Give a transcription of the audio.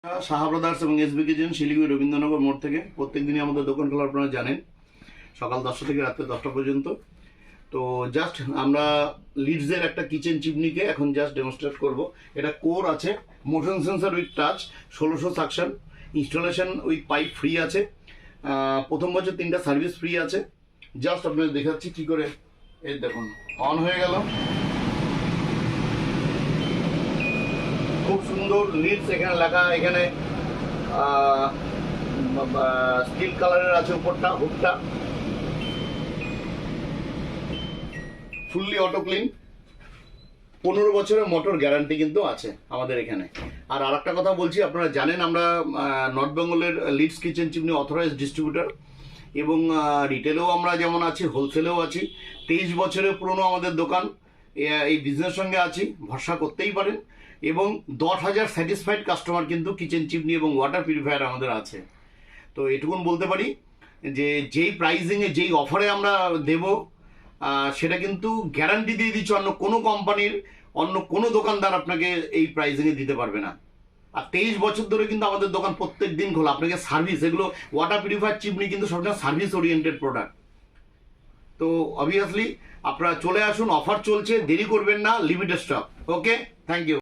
Saha brothers এবং SB kitchen Siliguri Rabindranagar মোড় থেকে প্রত্যেকদিনই আমাদের দোকান খোলা আপনারা জানেন, সকাল 10টা থেকে রাত্রে 10টা পর্যন্ত। তো জাস্ট আমরা লিডসের একটা কিচেন চিমনিকে এখন জাস্ট ডেমনস্ট্রেট করব। এটা কোর আছে, motion sensor with touch, 1600 suction, installation with pipe free আছে, প্রথম বছর 3টা সার্ভিস ফ্রি আছে। জাস্ট আপনাদের দেখাচ্ছি কি করে। এই দেখুন অন হয়ে গেল, খুব সুন্দর লিডস এখানে লেখা, এখানে স্টিল কালারের আছে উপরটা, হুকটা ফুললি অটো ক্লিন, 15 বছরের মোটর গ্যারান্টি কিন্তু আছে আমাদের এখানে। আর আরেকটা কথা বলছি, আপনারা জানেন আমরা নর্থ বেঙ্গলের লিডস কিচেন চিমনি অথরাইজড ডিস্ট্রিবিউটর, এবং রিটেলেও আমরা যেমন আছি, হোলসেলেও আছি। 23 বছরের পুরনো আমাদের দোকান, এই বিজনেস সঙ্গে আছি, ভরসা করতেই পারেন। এবং 10,000 স্যাটিসফাইড কাস্টমার কিন্তু কিচেন চিমনি এবং ওয়াটার পিউরিফায়ার আমাদের আছে। তো এটুকুন বলতে পারি যে যেই প্রাইজিংয়ে যেই অফারে আমরা দেব, সেটা কিন্তু গ্যারান্টি দিয়ে দিচ্ছি অন্য কোনো কোম্পানির, অন্য কোনো দোকানদার আপনাকে এই প্রাইজিংয়ে দিতে পারবে না। আর 23 বছর ধরে কিন্তু আমাদের দোকান প্রত্যেক দিন খোলা। আপনাকে সার্ভিস, এগুলো ওয়াটার পিউরিফায়ার চিমনি কিন্তু সবসময় সার্ভিস ওরিয়েন্টেড প্রোডাক্ট। তো অবভিয়াসলি আপনারা চলে আসুন, অফার চলছে, দেরি করবেন না, limited stock. Okay, thank you.